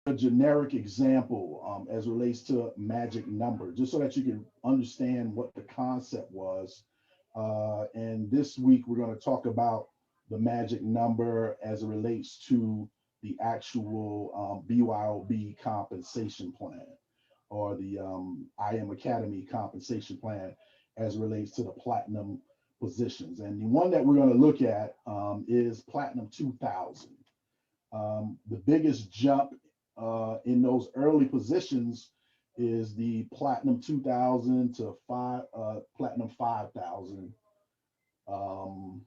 a generic example as it relates to magic number, just so that you can understand what the concept was. And this week we're going to talk about the magic number as it relates to the actual BYOB compensation plan, or the IM Academy compensation plan as it relates to the platinum positions. And the one that we're going to look at is Platinum 2000. The biggest jump in those early positions is the Platinum 2000 to Platinum 5000. Um,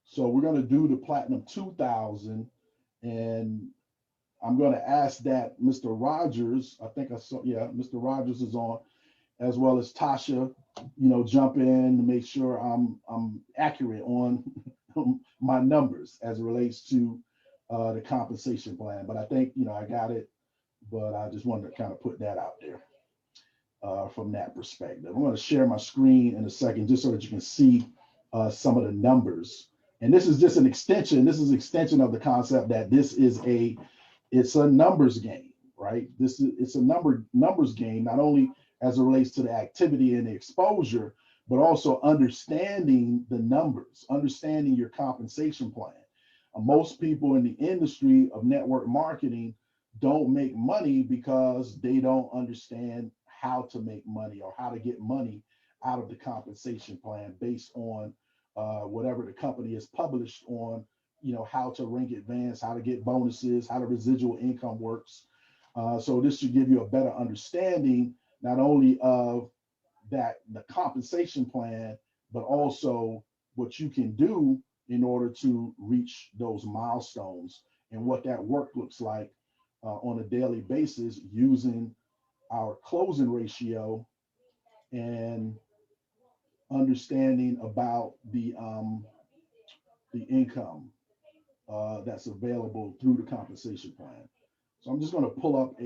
so we're going to do the Platinum 2000, and I'm going to ask that Mr. Rogers, I think I saw, yeah, Mr. Rogers is on, as well as Tasha, jump in to make sure I'm accurate on my numbers as it relates to the compensation plan. But I think, I got it, but I just wanted to kind of put that out there from that perspective. I'm going to share my screen in a second just so that you can see some of the numbers. And this is just an extension. This is an extension of the concept that it's a numbers game, right? It's a numbers game, not only as it relates to the activity and the exposure, but also understanding the numbers, understanding your compensation plan. Most people in the industry of network marketing don't make money because they don't understand how to make money or how to get money out of the compensation plan based on whatever the company is published on, how to rank advance, how to get bonuses, how the residual income works. So this should give you a better understanding, not only of the compensation plan, but also what you can do in order to reach those milestones and what that work looks like on a daily basis using our closing ratio and understanding about the income that's available through the compensation plan. So I'm just going to pull up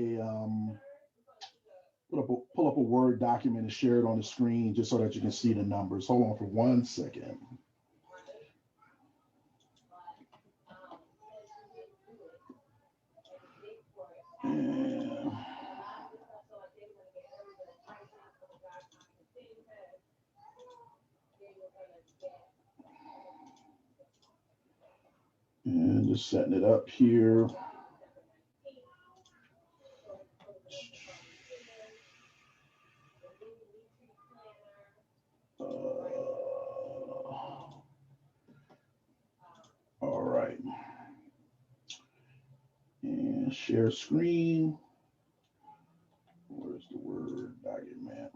a Word document and share it on the screen just so that you can see the numbers. Hold on for 1 second. And just setting it up here. All right. And share screen. Where's the Word document?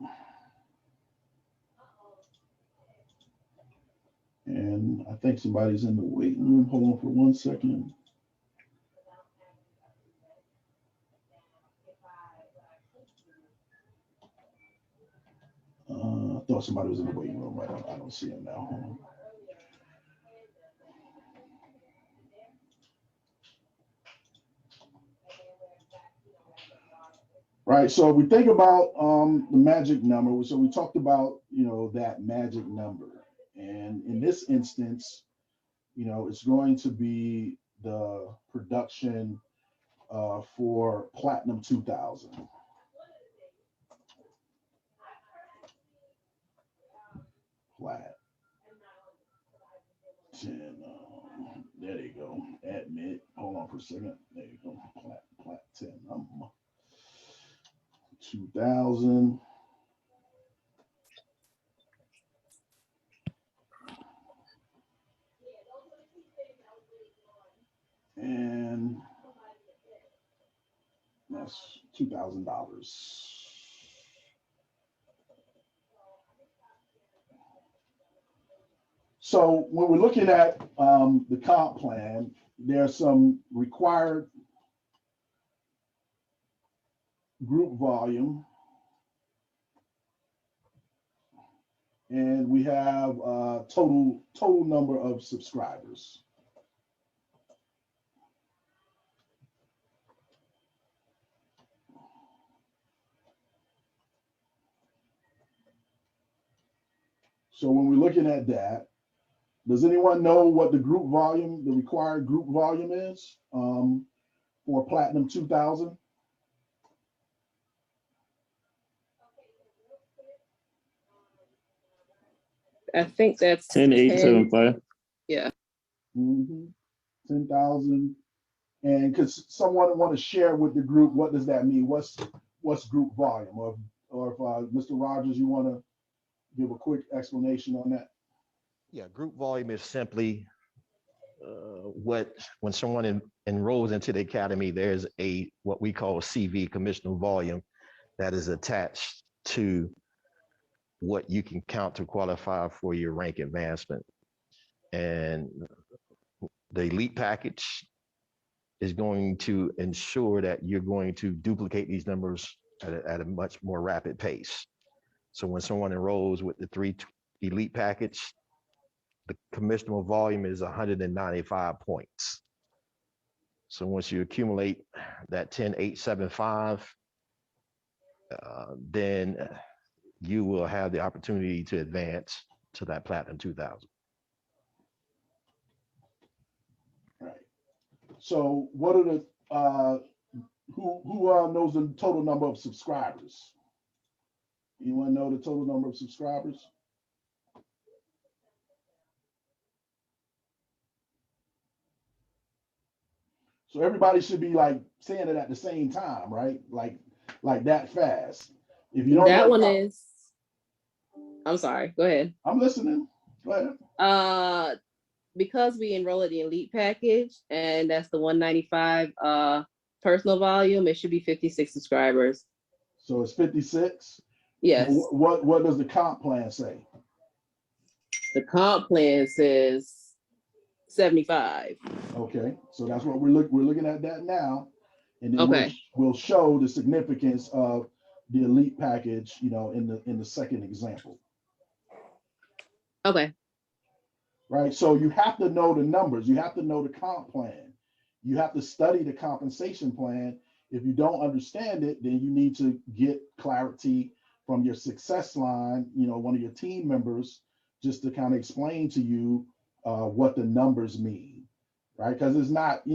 And I think somebody's in the waiting room. Hold on for 1 second. I thought somebody was in the waiting room. I don't see him now. Right. So we think about the magic number. So we talked about, that magic number. And in this instance, it's going to be the production for Platinum 2000. Plat 10. There you go. Admit. Hold on for a second. There you go. Plat 10. 2000. And that's $2,000. So when we're looking at the comp plan, there's some required group volume, and we have total number of subscribers. So when we're looking at that, does anyone know what the required group volume is? for Platinum 2000? I think that's 10,875. Yeah. 10,000. And because someone want to share with the group, what does that mean? What's group volume? Or if Mr. Rogers, you want to give a quick explanation on that? Yeah, group volume is simply when someone enrolls into the academy, there's what we call CV, commissionable volume, that is attached to what you can count to qualify for your rank advancement. And the elite package is going to ensure that you're going to duplicate these numbers at a much more rapid pace. So when someone enrolls with the 3 elite package, the commissionable volume is 195 points. So once you accumulate that 10,875, then you will have the opportunity to advance to that Platinum 2000. Right. So what are the who knows the total number of subscribers? Anyone know the total number of subscribers? So everybody should be like saying it at the same time, right? Like that fast. If you don't That know, one is. I'm sorry. Go ahead. I'm listening. Go ahead. Because we enroll in the elite package, and that's the 195 personal volume, it should be 56 subscribers. So it's 56. Yes. What does the comp plan say? The comp plan says 75. Okay, so that's what we're looking at that now, and then Okay. we'll show the significance of the elite package, in the second example. Okay. Right. So you have to know the numbers. You have to know the comp plan. You have to study the compensation plan. If you don't understand it, then you need to get clarity from your success line, one of your team members, just to kind of explain to you what the numbers mean, right? Because it's not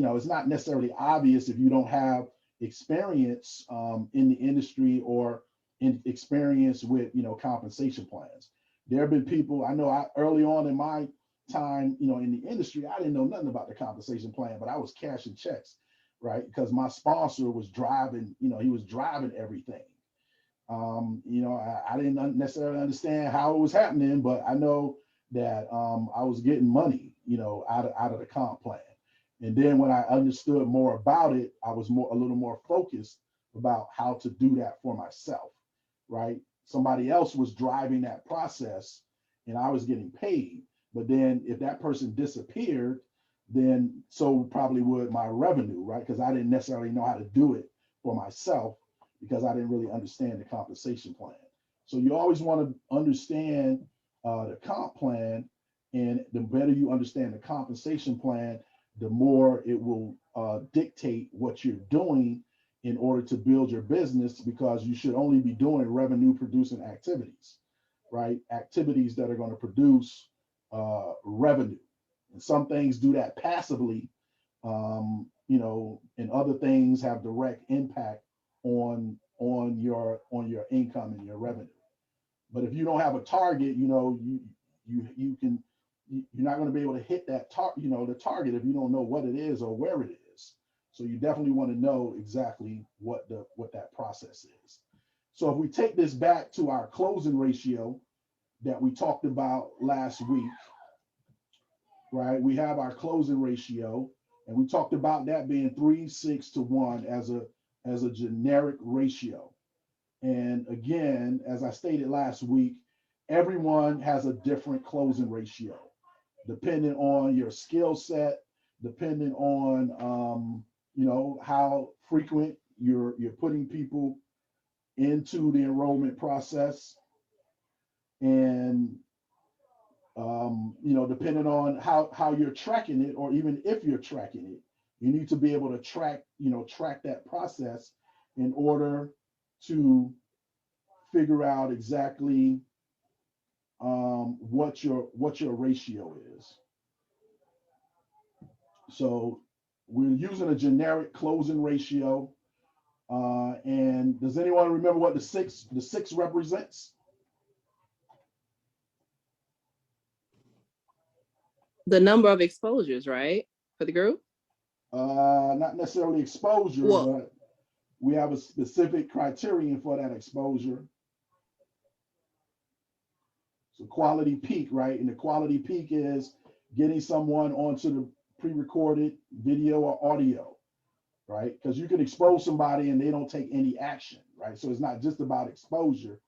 necessarily obvious if you don't have experience in the industry or in experience with, compensation plans. There have been people I know early on in my time, in the industry, I didn't know nothing about the compensation plan, but I was cashing checks, right? Because my sponsor was driving, he was driving everything. I didn't necessarily understand how it was happening, but I know that I was getting money, out of the comp plan. And then when I understood more about it, I was a little more focused about how to do that for myself, right? Somebody else was driving that process and I was getting paid. But then if that person disappeared, then so probably would my revenue, right? Because I didn't necessarily know how to do it for myself because I didn't really understand the compensation plan. So you always want to understand the comp plan, and the better you understand the compensation plan, the more it will dictate what you're doing in order to build your business, because you should only be doing revenue producing activities, right? Activities that are going to produce revenue. And some things do that passively, and other things have direct impact on your income and your revenue. But if you don't have a target, you're not going to be able to hit that the target if you don't know what it is or where it is. So you definitely want to know exactly what that process is. So if we take this back to our closing ratio that we talked about last week, right? We have our closing ratio, and we talked about that being 3:6 to 1 as a generic ratio. And again, as I stated last week, everyone has a different closing ratio, depending on your skill set, depending on how frequent you're putting people into the enrollment process, and depending on how you're tracking it, or even if you're tracking it, you need to be able to track that process in order to figure out exactly what your ratio is. So we're using a generic closing ratio. And does anyone remember what the six represents? The number of exposures, right? For the group? Not necessarily exposure, Well, but we have a specific criterion for that exposure. So quality peak, right? And the quality peak is getting someone onto the pre-recorded video or audio, right? Because you can expose somebody and they don't take any action, right? So it's not just about exposure,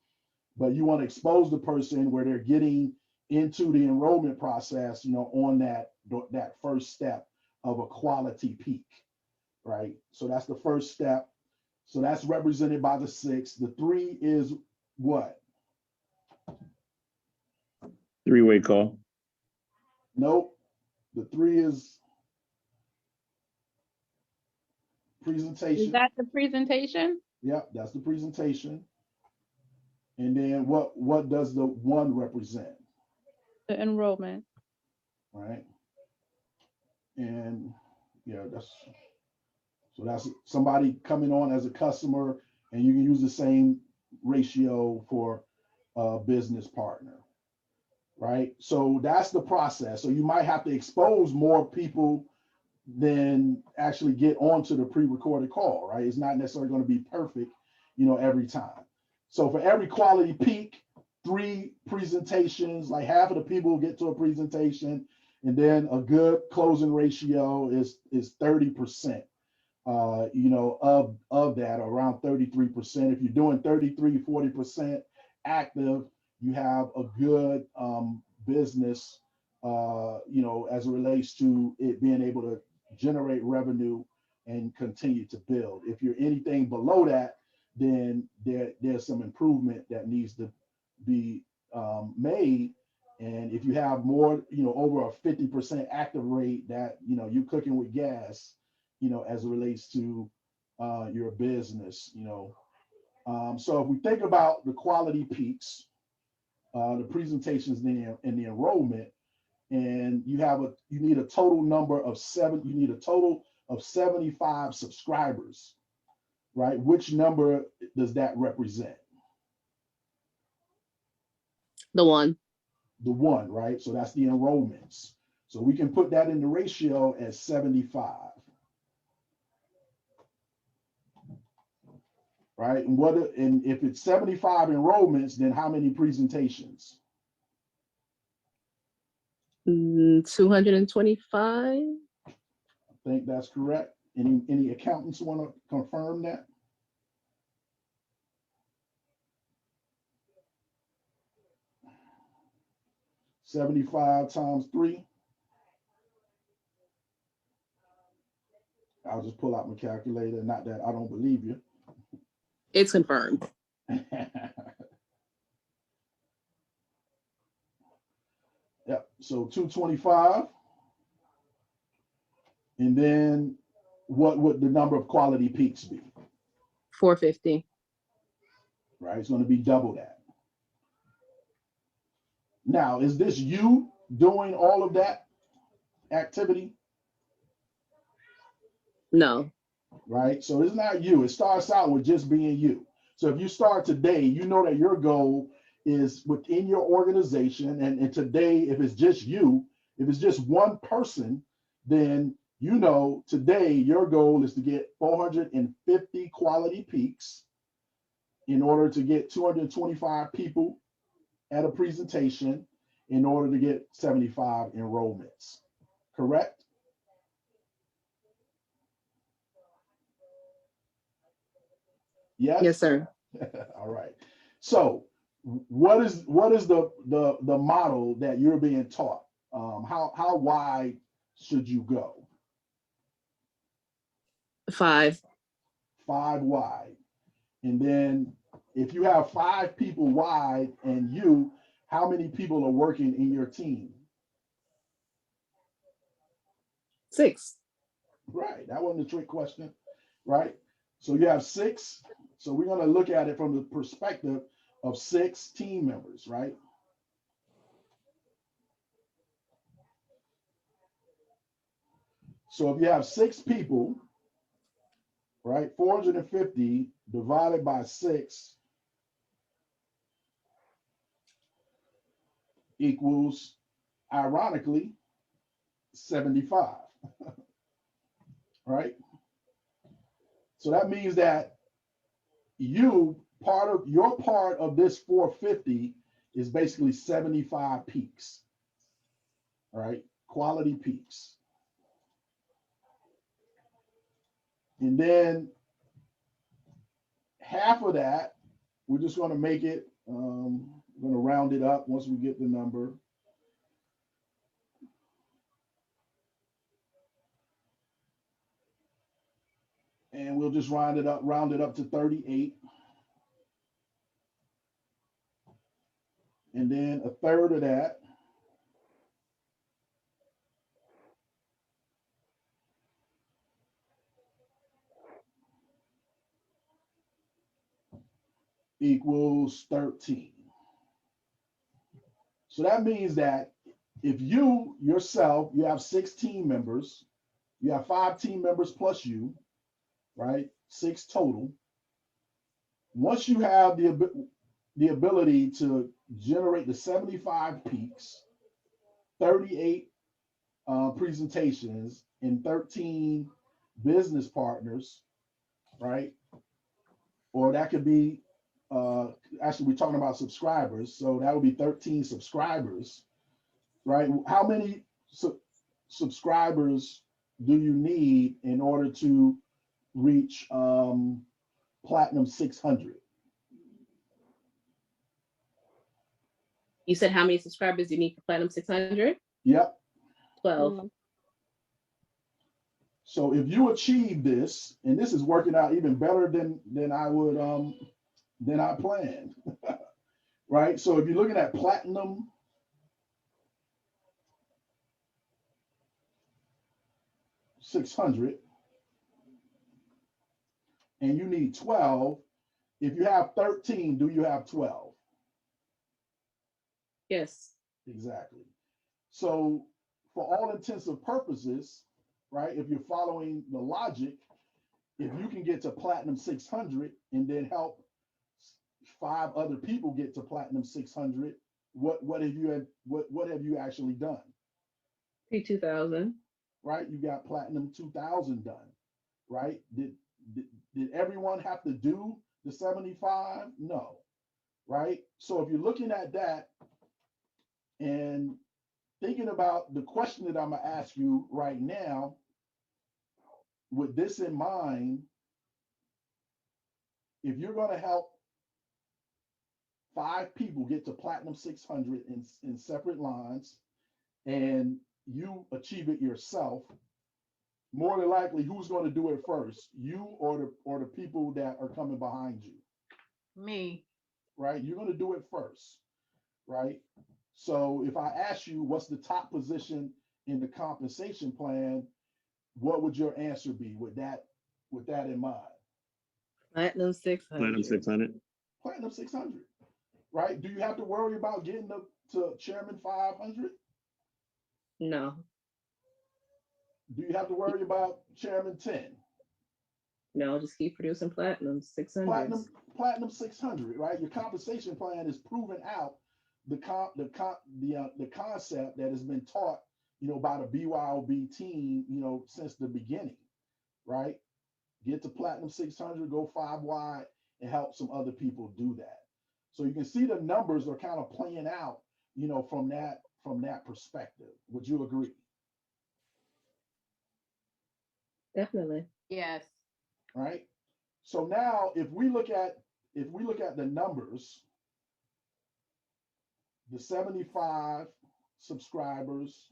but you want to expose the person where they're getting into the enrollment process, on that first step of a quality peak, right? So that's the first step. So that's represented by the 6. The 3 is what? Three-way call. Nope. The 3 is presentation. Is that the presentation? Yep, that's the presentation. And then what does the 1 represent? The enrollment. Right. And yeah, that's somebody coming on as a customer, and you can use the same ratio for a business partner. Right. So that's the process. So you might have to expose more people than actually get onto the pre-recorded call, right? It's not necessarily going to be perfect, every time. So for every quality peak, 3 presentations, like half of the people get to a presentation, and then a good closing ratio is 30%, of that, around 33%. If you're doing 33, 40% active, you have a good business, as it relates to it being able to generate revenue and continue to build. If you're anything below that, then there's some improvement that needs to be made. And if you have more, over a 50% active rate, that you're cooking with gas, as it relates to your business. So if we think about the quality peaks, the presentations and the enrollment, and you need a total number of 75 subscribers, right? Which number does that represent? the 1. The 1, right? So that's the enrollments. So we can put that in the ratio as 75. Right? And if it's 75 enrollments, then how many presentations? 225. I think that's correct. Any accountants want to confirm that? $75 times 3. I'll just pull out my calculator. Not that I don't believe you. It's confirmed. Yep. So 225. And then what would the number of quality peaks be? 450. Right. It's going to be double that. Now, is this you doing all of that activity? No. Right. So it's not you. It starts out with just being you. So if you start today, you know that your goal is within your organization. And today, if it's just you, if it's just one person, then today your goal is to get 450 quality peaks in order to get 225 people at a presentation in order to get 75 enrollments. Correct? Yes? Yes, sir. All right. So what is the model that you're being taught? How wide should you go? 5. 5 wide. And then if you have 5 people wide and how many people are working in your team? 6. Right. That wasn't a trick question, right? So you have 6. So we're going to look at it from the perspective of 6 team members, right? So if you have 6 people, right, 450 divided by 6 equals, ironically, 75, right? So that means that your part of this 450 is basically 75 peaks, right? Quality peaks. And then half of that, we're just going to make it, we're going to round it up once we get the number. And we'll just round it up to 38. And then a third of that equals 13. So that means that if you yourself, you have 6 team members, you have 5 team members plus you, right? 6 total. Once you have the ability to generate the 75 peaks, 38 presentations, and 13 business partners, right? Or that could be, actually, we're talking about subscribers, so that would be 13 subscribers, right? How many subscribers do you need in order to reach Platinum 600? You said how many subscribers do you need for Platinum 600? Yep. 12. So if you achieve this, and this is working out even better than I would than I planned, right? So if you're looking at Platinum 600 and you need 12, if you have 13, do you have 12? Yes. Exactly. So for all intents and purposes, right, if you're following the logic, if you can get to Platinum 600 and then help 5 other people get to Platinum 600, what have you actually done? P2000. Right? You got Platinum 2000 done, right? Did everyone have to do the 75? No, right? So if you're looking at that and thinking about the question that I'm gonna ask you right now, with this in mind, if you're gonna help 5 people get to Platinum 600 in separate lines, and you achieve it yourself, more than likely, who's going to do it first, you or the people that are coming behind you? Me. Right? You're going to do it first, right? So if I ask you what's the top position in the compensation plan, what would your answer be with that in mind? Platinum 600. Platinum 600. Platinum 600, right? Do you have to worry about getting to Chairman 500? No. Do you have to worry about Chairman 10? No, just keep producing Platinum 600. Platinum 600, right? Your compensation plan is proving out the concept that has been taught, by the BYOB team, since the beginning, right? Get to Platinum 600, go 5 wide, and help some other people do that. So you can see the numbers are kind of playing out, from that perspective. Would you agree? Definitely. Yes. Right. So now, if we look at the numbers, the 75 subscribers,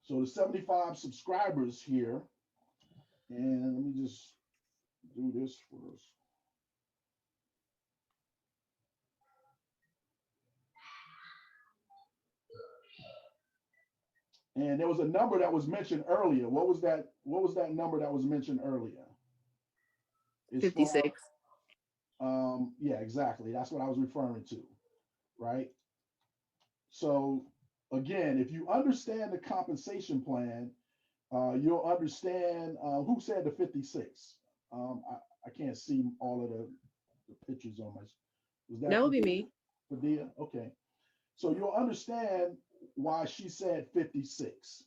so the 75 subscribers here, and let me just do this first. And there was a number that was mentioned earlier. What was that? What was that number that was mentioned earlier? As far, 56. yeah, exactly. That's what I was referring to, right? So again, if you understand the compensation plan, you'll understand who said the 56. I can't see all of the pictures on my. Was that That would be me. Padilla? Okay. So you'll understand why she said 56,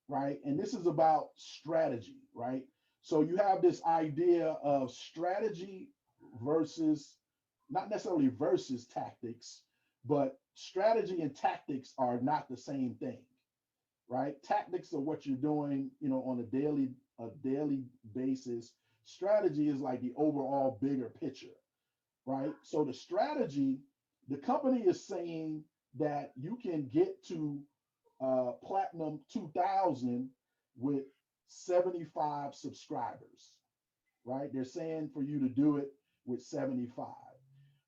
right? And this is about strategy, right? So you have this idea of strategy versus, not necessarily versus tactics, but strategy and tactics are not the same thing, right? Tactics are what you're doing, on a daily basis. Strategy is like the overall bigger picture, right? So the strategy, the company is saying that you can get to platinum 2000 with 75 subscribers, right? They're saying for you to do it with 75.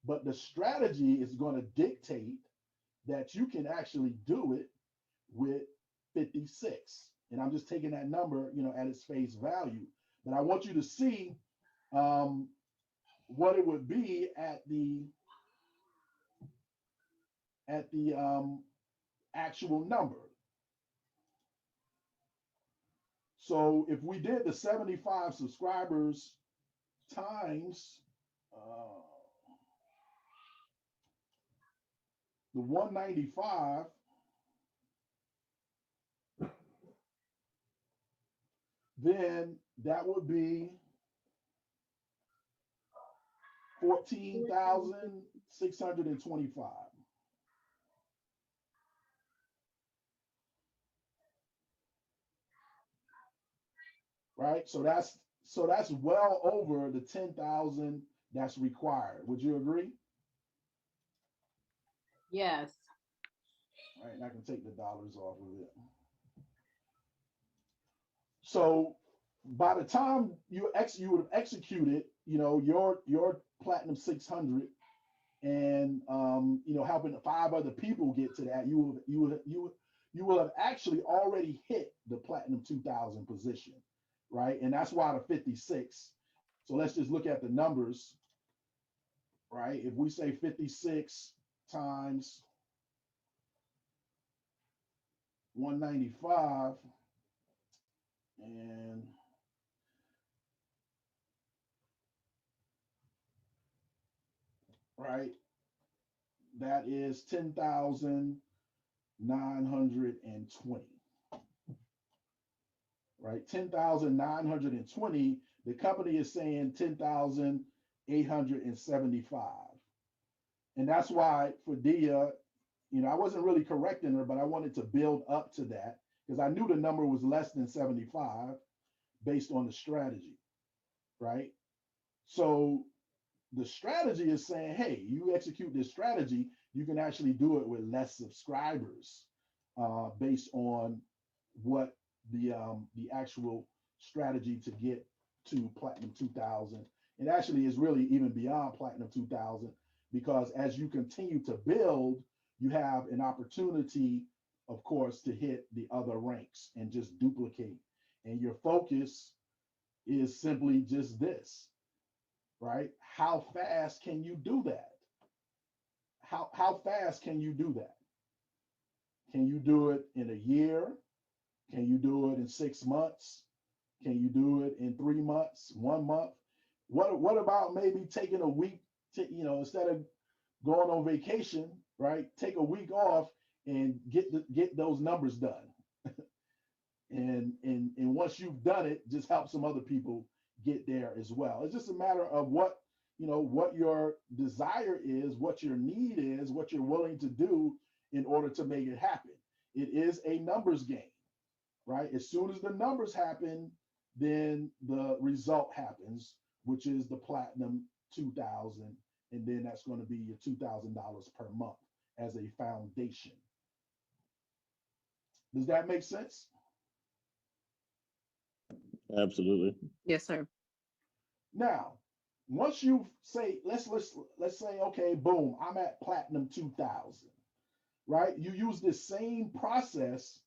But the strategy is going to dictate that you can actually do it with 56. And I'm just taking that number, at its face value. But I want you to see what it would be at the actual number. So if we did the 75 subscribers times the 195, then that would be 14,625. Right? So that's well over the 10,000 that's required. Would you agree? Yes. All right, and I can take the dollars off of it. So by the time you would have executed, your platinum 600 and helping 5 other people get to that, you will have actually already hit the platinum 2000 position, right? And that's why the 56. So let's just look at the numbers, right? If we say 56 times 195, and right, that is 10,920, right? 10,920. The company is saying 10,875. And that's why for Dia, I wasn't really correcting her, but I wanted to build up to that because I knew the number was less than 75 based on the strategy, right? So the strategy is saying, hey, you execute this strategy, you can actually do it with less subscribers based on what the actual strategy to get to platinum 2000. It actually is really even beyond platinum 2000 because as you continue to build, you have an opportunity, of course, to hit the other ranks and just duplicate. And your focus is simply just this, right? How fast can you do that? How fast can you do that? Can you do it in a year? Can you do it in 6 months? Can you do it in 3 months, 1 month? What about maybe taking a week to, instead of going on vacation, right? Take a week off and get those numbers done. and once you've done it, just help some other people get there as well. It's just a matter of what your desire is, what your need is, what you're willing to do in order to make it happen. It is a numbers game, right? As soon as the numbers happen, then the result happens, which is the platinum 2000, and then that's going to be your $2,000 per month as a foundation. Does that make sense? Absolutely. Yes, sir. Now, once you say, let's say, okay, boom, I'm at platinum 2000, right? You use this same process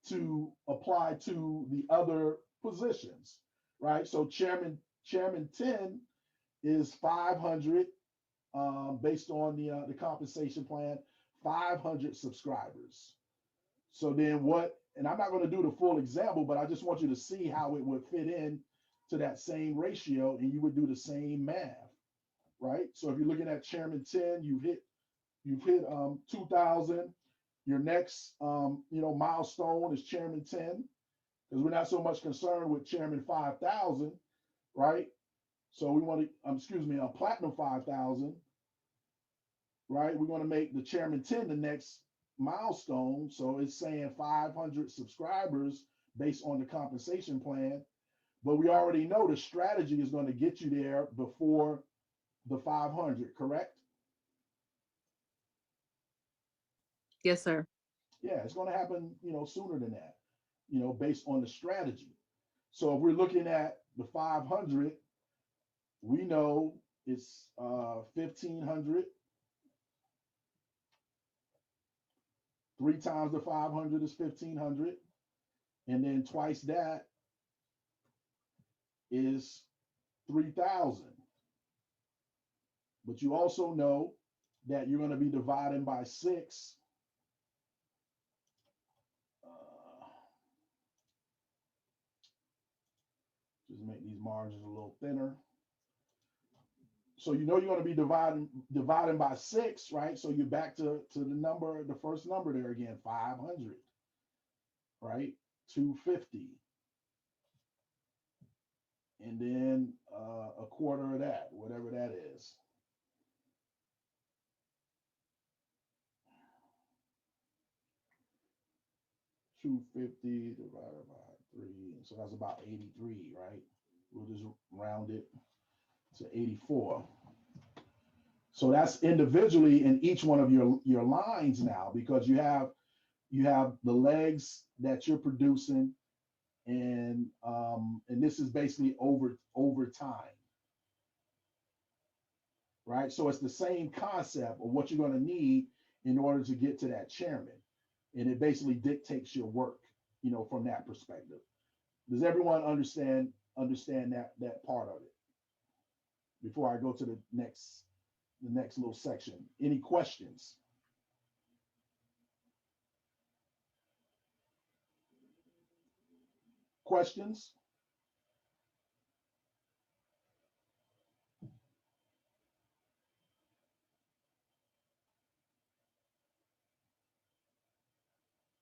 to apply to the other positions, right? So chairman 10 is 500 based on the compensation plan, 500 subscribers. So then what, and I'm not going to do the full example, but I just want you to see how it would fit in to that same ratio, and you would do the same math, right? So if you're looking at chairman 10, you've hit 2,000. Your next milestone is chairman 10, because we're not so much concerned with chairman 5,000, right? So we want to, platinum 5,000, right? We're going to make the chairman 10 the next milestone. So it's saying 500 subscribers based on the compensation plan. But we already know the strategy is going to get you there before the 500, correct? Yes, sir. Yeah, it's going to happen, sooner than that, based on the strategy. So if we're looking at the 500, we know it's 1,500. 3 times the 500 is 1,500. And then twice that is 3,000. But you also know that you're going to be dividing by 6. Just make these margins a little thinner. So you know you're going to be dividing by 6, right? So you're back to the first number there again, 500, right? 250. And then a quarter of that, whatever that is. $250 divided by 3. So that's about 83, right? We'll just round it to 84. So that's individually in each one of your lines now, because you have the legs that you're producing, and this is basically over time, right? So it's the same concept of what you're going to need in order to get to that chairman, and it basically dictates your work, from that perspective. Does everyone understand that part of it? Before I go to the next little section, any questions? Questions?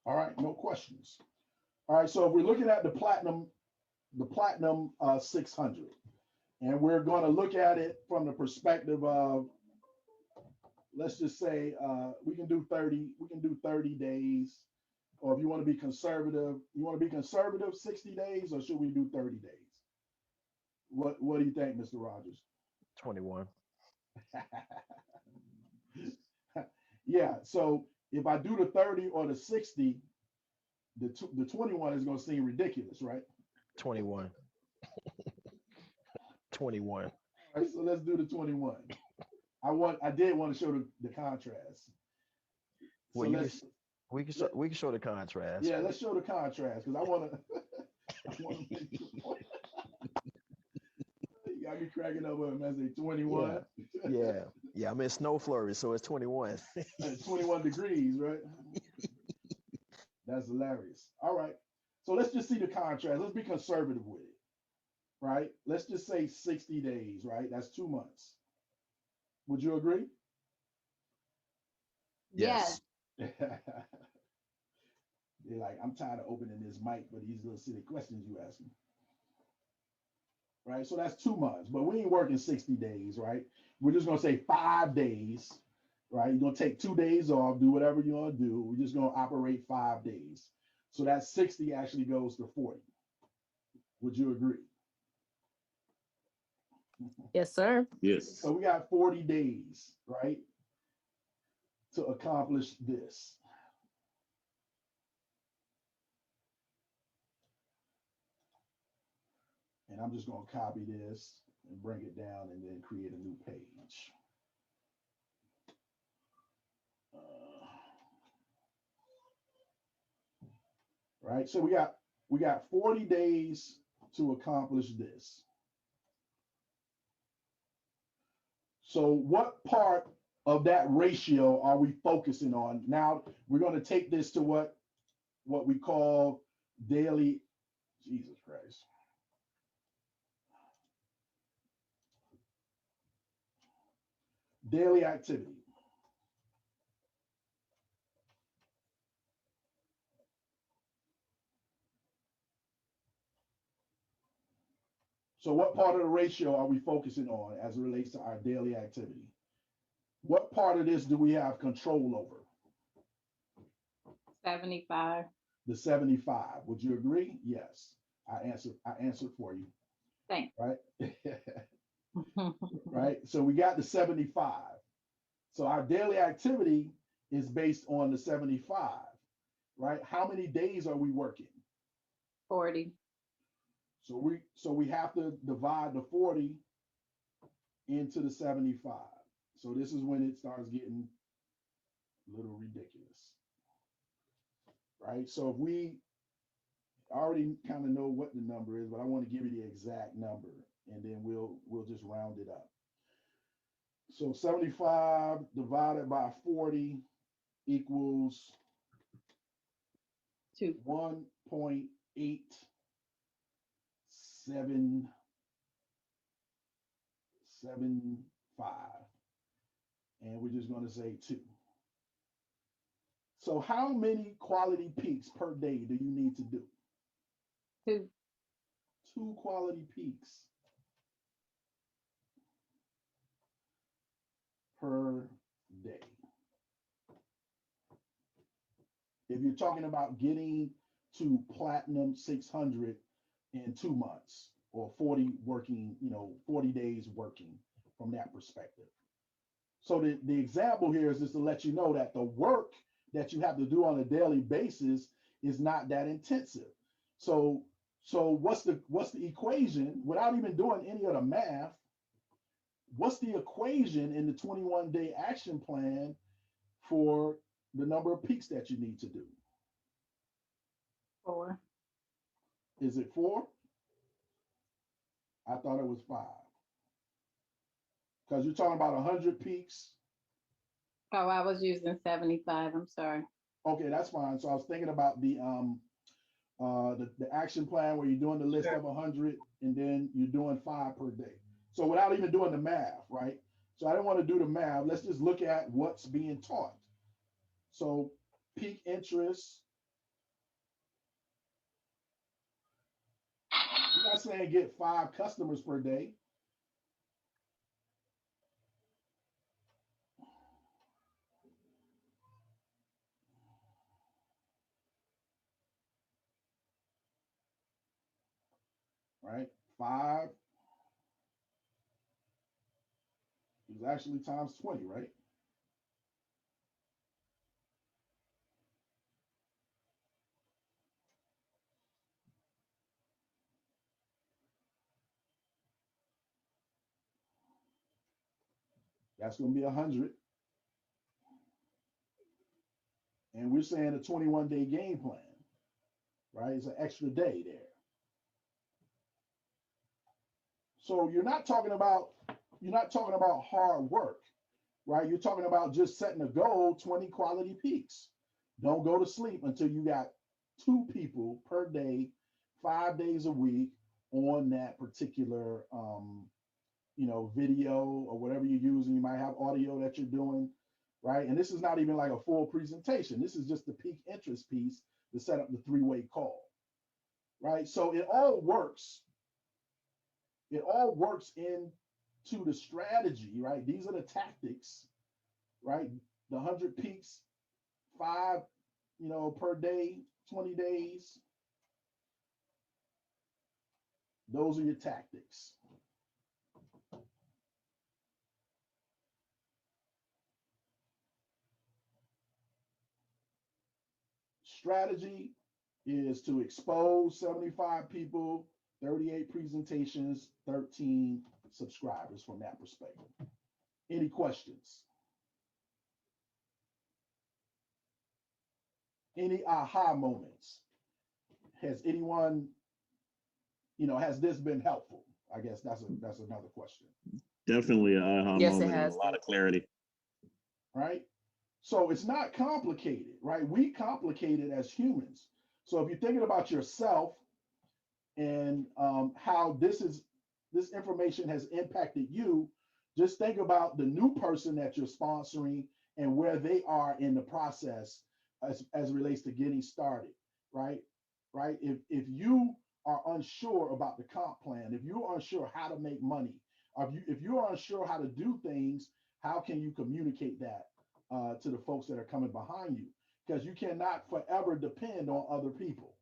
All right, no questions. All right, so if we're looking at the platinum 600, and we're going to look at it from the perspective of, let's just say we can do 30 days, or if you want to be conservative, 60 days, or should we do 30 days? What do you think, Mr. Rogers? 21. Yeah, so if I do the 30 or the 60, the 21 is going to seem ridiculous, right? 21. 21. All right, so let's do the 21. I did want to show the contrast. Well, we can show the contrast. Yeah, let's show the contrast, because I want to make the point. You got me cracking up when I say 21. Yeah. I'm in snow flurry, so it's 21. 21 degrees, right? That's hilarious. All right. So let's just see the contrast. Let's be conservative with it, right? Let's just say 60 days, right? That's 2 months. Would you agree? Yes. They're like, I'm tired of opening this mic for these little silly questions you ask me. Right? So that's 2 months, but we ain't working 60 days, right? We're just gonna say 5 days, right? You're gonna take 2 days off, do whatever you want to do. We're just gonna operate 5 days. So that 60 actually goes to 40. Would you agree? Yes, sir. Yes. So we got 40 days, right, to accomplish this. And I'm just going to copy this and bring it down and then create a new page. right? So we got 40 days to accomplish this. So what part of that ratio are we focusing on? Now we're going to take this to what we call daily, Jesus Christ. Daily activity. So what part of the ratio are we focusing on as it relates to our daily activity? What part of this do we have control over? 75. The 75. Would you agree? Yes. I answered for you. Thanks. Right? Right. So we got the 75. So our daily activity is based on the 75, right? How many days are we working? 40. So we have to divide the 40 into the 75. So this is when it starts getting a little ridiculous. Right? So if we already kind of know what the number is, but I want to give you the exact number and then we'll just round it up. So 75 divided by 40 equals 1.87775. And we're just going to say 2. So how many quality peaks per day do you need to do? 2. 2 quality peaks per day. If you're talking about getting to platinum 600 in 2 months or 40 working, 40 days working from that perspective. So the example here is just to let you know that the work that you have to do on a daily basis is not that intensive. So what's the equation without even doing any of the math? What's the equation in the 21-day action plan for the number of peaks that you need to do? 4. Is it 4? I thought it was 5. Because you're talking about 100 peaks. Oh, I was using 75. I'm sorry. Okay, that's fine. So I was thinking about the action plan where you're doing the list of 100 and then you're doing 5 per day. So without even doing the math, right? So I didn't want to do the math. Let's just look at what's being taught. So peak interest. I'm not saying get 5 customers per day. Right? 5 is actually times 20, right? That's going to be 100. And we're saying a 21-day game plan, right? It's an extra day there. So you're not talking about hard work, right? You're talking about just setting a goal, 20 quality peaks. Don't go to sleep until you got 2 people per day, 5 days a week on that particular video or whatever you're using. You might have audio that you're doing, right? And this is not even like a full presentation. This is just the peak interest piece to set up the 3-way call, right? So it all works. It all works into the strategy, right? These are the tactics, right? The 100 peaks, 5, per day, 20 days. Those are your tactics. Strategy is to expose 75 people, 38 presentations, 13 subscribers from that perspective. Any questions? Any aha moments? has anyone, has this been helpful? I guess that's another question. Definitely an aha Yes, it moment and a has lot been. of clarity. Right? So it's not complicated, right? We complicate it as humans. So if you're thinking about yourself and how this information has impacted you, just think about the new person that you're sponsoring and where they are in the process as it relates to getting started, right? Right? If you are unsure about the comp plan, if you're unsure how to make money, or if you're unsure how to do things, how can you communicate that to the folks that are coming behind you? Because you cannot forever depend on other people,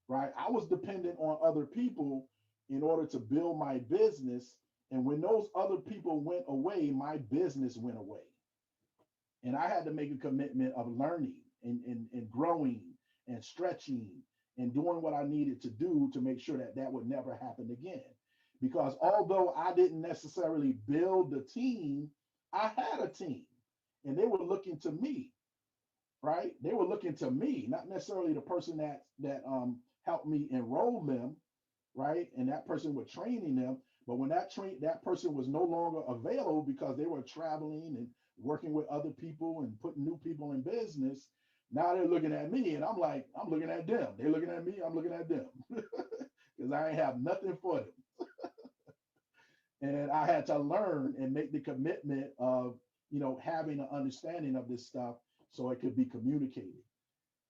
right? I was dependent on other people in order to build my business. And when those other people went away, my business went away. And I had to make a commitment of learning and growing and stretching and doing what I needed to do to make sure that that would never happen again. Because although I didn't necessarily build the team, I had a team and they were looking to me, right? They were looking to me, not necessarily the person that helped me enroll them, right? And that person was training them. But when that person was no longer available because they were traveling and working with other people and putting new people in business, now they're looking at me and I'm like, I'm looking at them. They're looking at me, I'm looking at them. Because I ain't have nothing for them. And I had to learn and make the commitment of, having an understanding of this stuff so it could be communicated.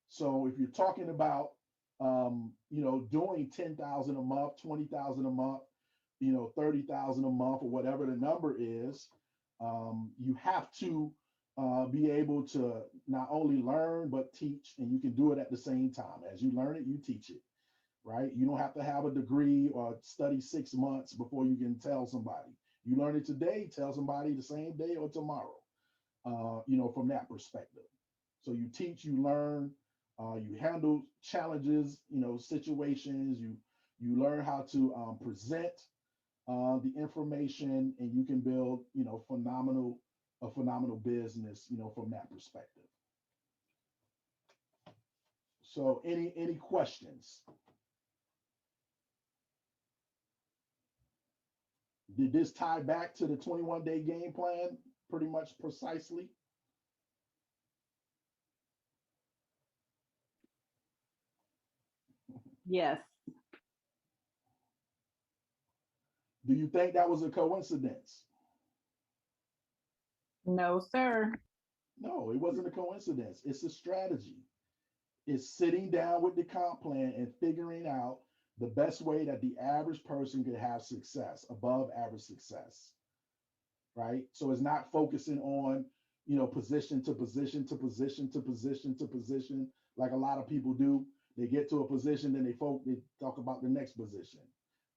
So if you're talking about, doing 10,000 a month, 20,000 a month, 30,000 a month or whatever the number is, you have to be able to not only learn, but teach, and you can do it at the same time. As you learn it, you teach it, right? You don't have to have a degree or study 6 months before you can tell somebody. You learn it today, tell somebody the same day or tomorrow, from that perspective. So you teach, you learn, you handle challenges, situations, you learn how to present the information, and you can build, a phenomenal business, from that perspective. So any questions? Did this tie back to the 21-day game plan pretty much precisely? Yes. Do you think that was a coincidence? No, sir. No, it wasn't a coincidence. It's a strategy. It's sitting down with the comp plan and figuring out the best way that the average person could have success, above average success, right? So it's not focusing on, position to position to position to position to position like a lot of people do. They get to a position, then they talk about the next position.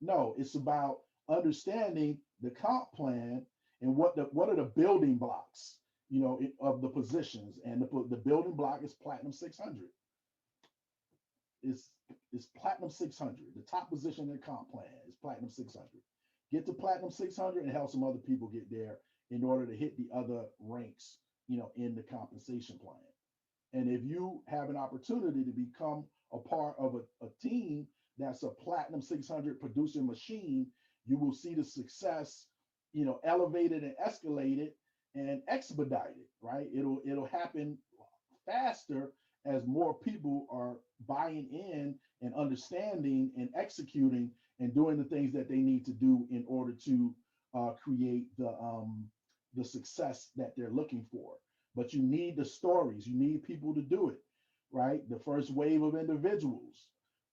No, it's about understanding the comp plan and what are the building blocks, of the positions. And the building block is Platinum 600. Is Platinum 600. The top position in the comp plan is Platinum 600. Get to Platinum 600 and help some other people get there in order to hit the other ranks, in the compensation plan. And if you have an opportunity to become a part of a team that's a Platinum 600 producing machine, you will see the success, elevated and escalated and expedited, right? It'll happen faster as more people are buying in and understanding and executing and doing the things that they need to do in order to create the success that they're looking for. But you need the stories, you need people to do it, right? The first wave of individuals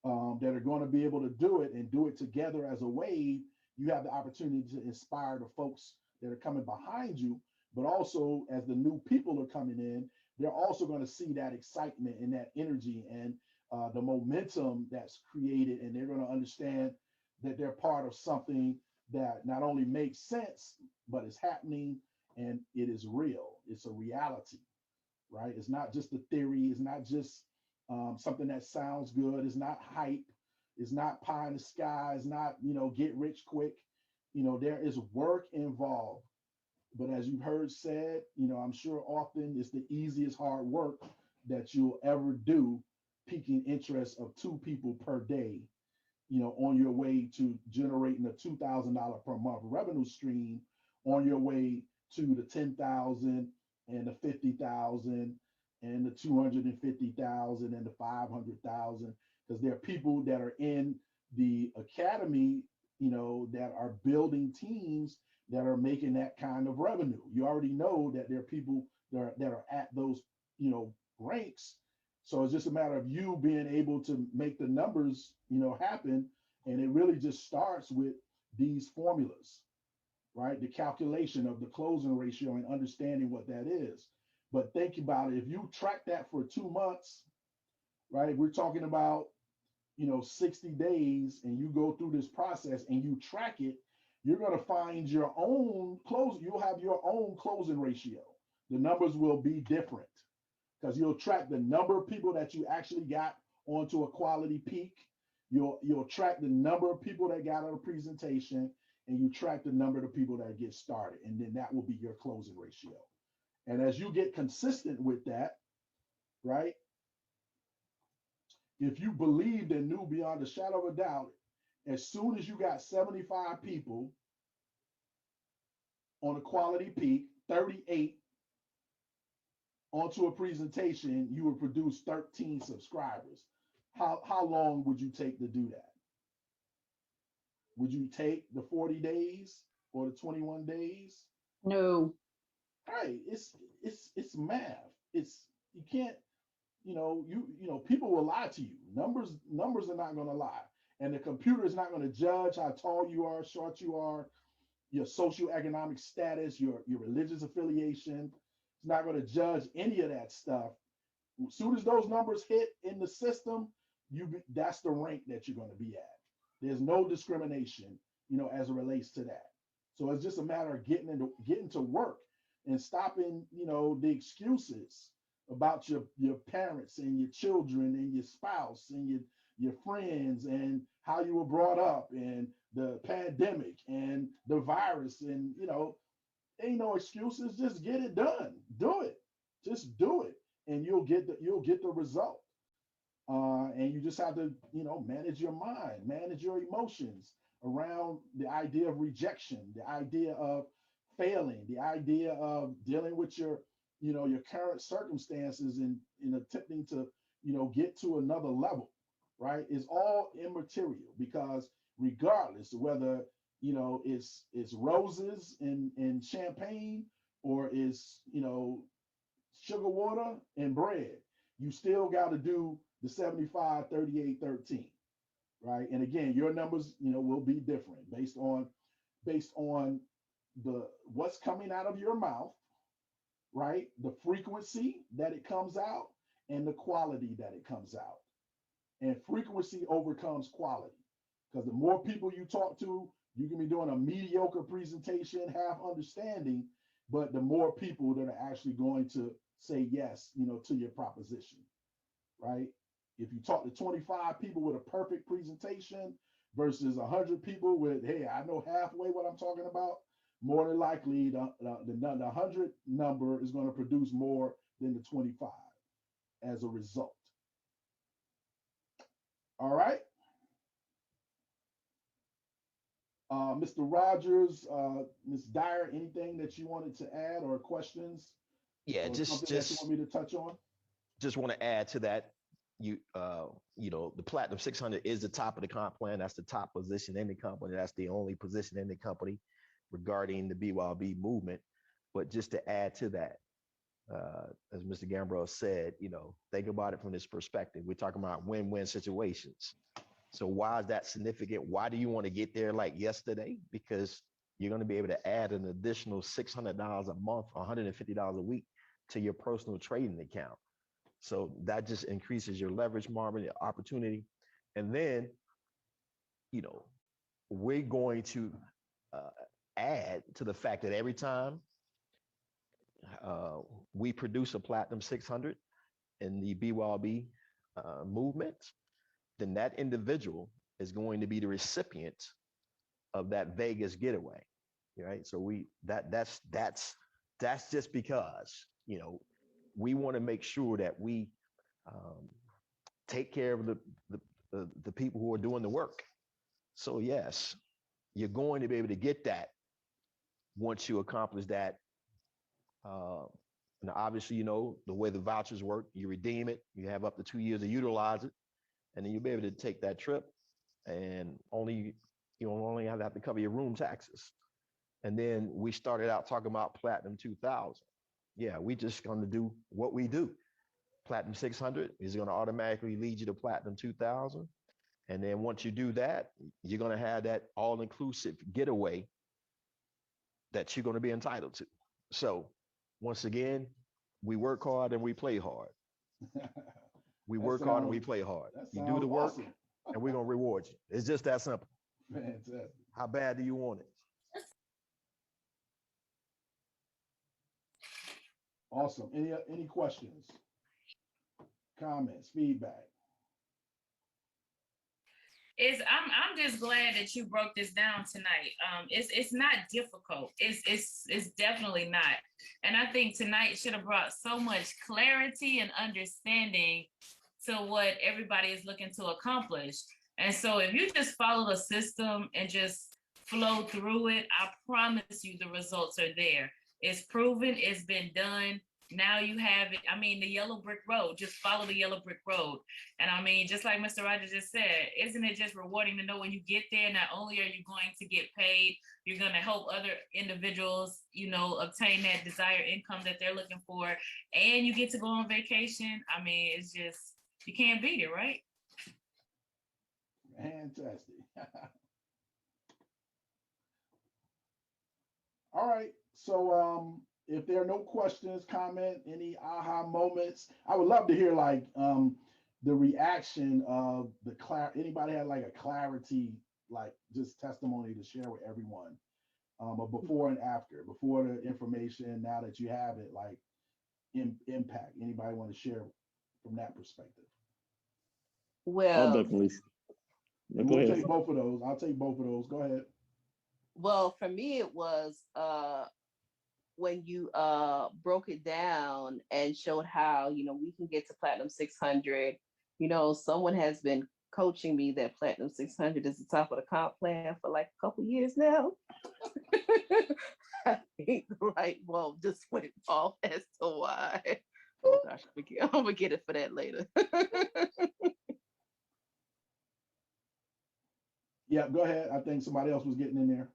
that are going to be able to do it and do it together as a wave, you have the opportunity to inspire the folks that are coming behind you. But also, as the new people are coming in, they're also going to see that excitement and that energy and the momentum that's created, and they're going to understand that they're part of something that not only makes sense, but is happening and it is real. It's a reality, right? It's not just a theory. It's not just something that sounds good. It's not hype. It's not pie in the sky. It's not, get rich quick. There is work involved. But as you've heard said, I'm sure often it's the easiest hard work that you'll ever do piquing interest of 2 people per day, on your way to generating a $2,000 per month revenue stream, on your way to the 10,000 and the 50,000 and the 250,000 and the 500,000, because there are people that are in the academy, that are building teams that are making that kind of revenue. You already know that there are people that are at those, ranks. So it's just a matter of you being able to make the numbers, happen. And it really just starts with these formulas, right? The calculation of the closing ratio and understanding what that is. But think about it. If you track that for 2 months, right? We're talking about, 60 days, and you go through this process and you track it, you're going to find your own close. You'll have your own closing ratio. The numbers will be different because you'll track the number of people that you actually got onto a quality peak. You'll track the number of people that got on a presentation, and you track the number of people that get started, and then that will be your closing ratio. And as you get consistent with that, right? If you believed and knew beyond a shadow of a doubt, as soon as you got 75 people on a quality peak, 38 onto a presentation, you would produce 13 subscribers. How long would you take to do that? Would you take the 40 days or the 21 days? No. Right, it's math. You can't, people will lie to you. Numbers are not going to lie, and the computer is not going to judge how tall you are, short you are, your socioeconomic status, your religious affiliation. It's not going to judge any of that stuff. As soon as those numbers hit in the system, that's the rank that you're going to be at. There's no discrimination, as it relates to that. So it's just a matter of getting to work and stopping, the excuses about your parents and your children and your spouse and your friends and how you were brought up and the pandemic and the virus, and ain't no excuses. Just get it done. Do it. Just do it, and you'll get the result. And you just have to, manage your mind, manage your emotions around the idea of rejection, the idea of failing, the idea of dealing with your current circumstances and in attempting to, get to another level, right? Is all immaterial, because regardless of whether, it's roses and champagne, or it's, sugar water and bread, you still got to do the 75, 38, 13, right? And again, your numbers, will be different based on the what's coming out of your mouth, right? The frequency that it comes out and the quality that it comes out. And frequency overcomes quality, because the more people you talk to, you can be doing a mediocre presentation, half understanding, but the more people that are actually going to say yes, to your proposition, right? If you talk to 25 people with a perfect presentation versus 100 people with, hey, I know halfway what I'm talking about, more than likely the 100 number is going to produce more than the 25 as a result. All right. Mr. Rogers, Ms. Dyer, anything that you wanted to add or questions? Yeah, Or something that you want me to touch on? Just want to add to that. The Platinum 600 is the top of the comp plan. That's the top position in the company. That's the only position in the company regarding the BYB movement. But just to add to that, as Mr. Gambrell said, think about it from this perspective. We're talking about win-win situations. So why is that significant? Why do you want to get there like yesterday? Because you're going to be able to add an additional $600 a month, $150 a week to your personal trading account. So that just increases your leverage margin, your opportunity. And then, we're going to add to the fact that every time we produce a Platinum 600 in the BYB movement, then that individual is going to be the recipient of that Vegas getaway, right? So that's just because, we want to make sure that we take care of the people who are doing the work. So yes, you're going to be able to get that once you accomplish that. And obviously, you know, the way the vouchers work, you redeem it, you have up to 2 years to utilize it, and then you'll be able to take that trip and only have to cover your room taxes. And then we started out talking about Platinum 2000. Yeah, we just going to do what we do. Platinum 600 is going to automatically lead you to Platinum 2000. And then once you do that, you're going to have that all-inclusive getaway that you're going to be entitled to. So once again, we work hard and we play hard. We work hard and we play hard. You do the work awesome. and we're going to reward you. It's just that simple. Fantastic. How bad do you want it? Awesome. Any questions, comments, feedback? I'm just glad that you broke this down tonight. It's not difficult. It's definitely not. And I think tonight should have brought so much clarity and understanding to what everybody is looking to accomplish. And so if you just follow the system and just flow through it, I promise you the results are there. It's proven, it's been done. Now you have it. I mean, the yellow brick road, just follow the yellow brick road. And I mean, just like Mr. Rogers just said, isn't it just rewarding to know when you get there, not only are you going to get paid, you're going to help other individuals, you know, obtain that desired income that they're looking for, and you get to go on vacation. I mean, it's just, you can't beat it, right? Fantastic. All right. So if there are no questions, comment, any aha moments, I would love to hear like the reaction of anybody had like a clarity, like just testimony to share with everyone, of before and after, before the information, now that you have it, like impact. Anybody want to share from that perspective? I'll Well, definitely. And Go we'll ahead. take both of those. I'll take both of those. Go ahead. well, for me, it was when you broke it down and showed how, you know, we can get to Platinum 600. You know, someone has been coaching me that Platinum 600 is the top of the comp plan for like a couple years now. I think the light bulb just went off as to why. Oh gosh, I'm gonna get it for that later. Yeah, go ahead. I think somebody else was getting in there.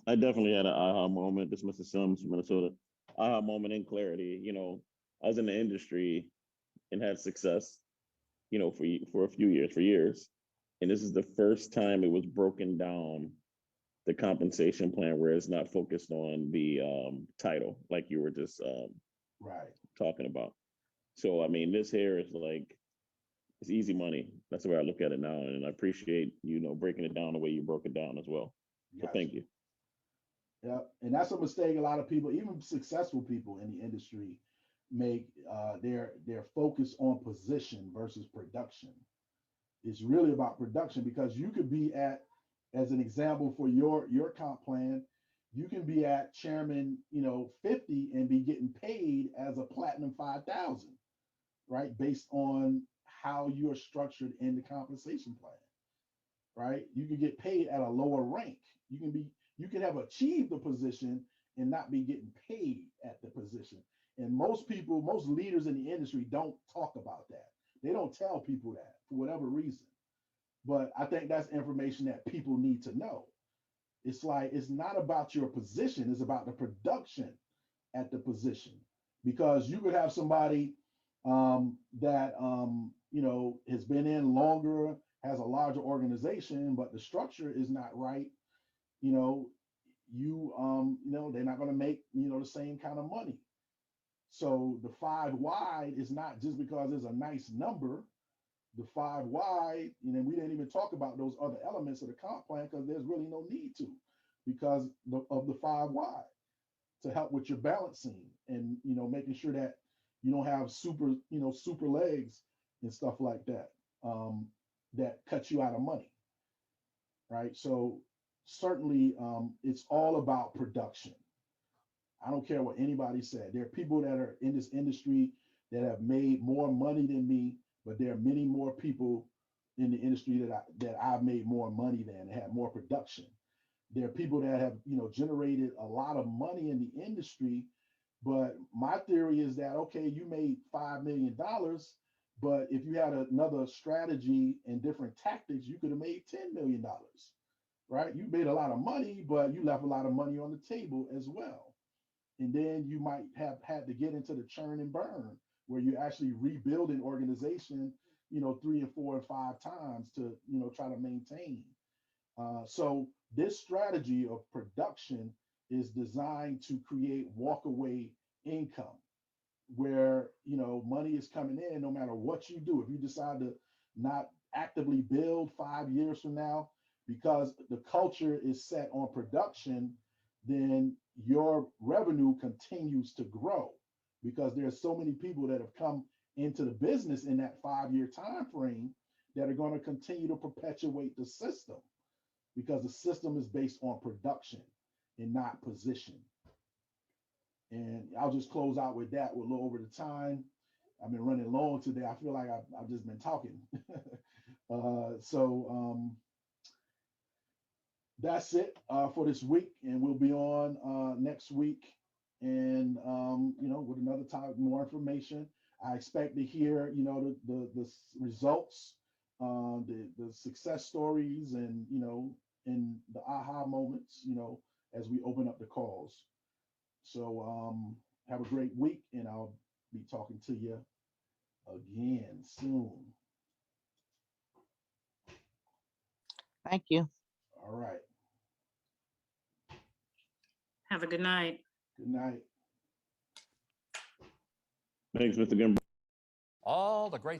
I definitely had an aha moment. This is Mr. Sims from Minnesota. Aha moment in clarity. You know, I was in the industry and had success, you know, for a few years, for years. And this is the first time it was broken down, the compensation plan, where it's not focused on the title, like you were just Right. talking about. So, I mean, this here is like, it's easy money. That's the way I look at it now. And I appreciate, you know, breaking it down the way you broke it down as well. So thank you. Yeah, and that's a mistake a lot of people, even successful people in the industry, make. Their focus on position versus production. It's really about production, because you could be at, as an example for your comp plan, you can be at chairman, 50 and be getting paid as a platinum 5,000, right? Based on how you're structured in the compensation plan, right? You could get paid at a lower rank. You can have achieved the position and not be getting paid at the position. And most people, most leaders in the industry don't talk about that. They don't tell people that for whatever reason. But I think that's information that people need to know. It's like, it's not about your position, it's about the production at the position. Because you could have somebody that has been in longer, has a larger organization, but the structure is not right. They're not going to make the same kind of money. So the 5 wide is not just because it's a nice number. The 5 wide, we didn't even talk about those other elements of the comp plan, because there's really no need to, because of the 5 wide, to help with your balancing and making sure that you don't have super legs and stuff like that, that cut you out of money, right? So certainly it's all about production. I don't care what anybody said. There are people that are in this industry that have made more money than me, but there are many more people in the industry that I've made more money than and had more production. There are people that have, generated a lot of money in the industry, but my theory is that, okay, you made $5 million, but if you had another strategy and different tactics, you could have made $10 million, right? You made a lot of money, but you left a lot of money on the table as well. And then you might have had to get into the churn and burn, where you actually rebuild an organization, 3 and 4 and 5 times to, try to maintain. So this strategy of production is designed to create walkaway income, where money is coming in no matter what you do. If you decide to not actively build 5 years from now because the culture is set on production, then your revenue continues to grow, because there's so many people that have come into the business in that 5-year time frame that are going to continue to perpetuate the system, because the system is based on production and not position. And I'll just close out with that. We're a little over the time. I've been running long today. I feel like I've just been talking. That's it for this week, and we'll be on next week, and with another topic, more information. I expect to hear the results, the success stories, and and the aha moments, as we open up the calls. So have a great week, and I'll be talking to you again soon. Thank you. All right. Have a good night. Good night. Thanks, Mr. Gimber. All the great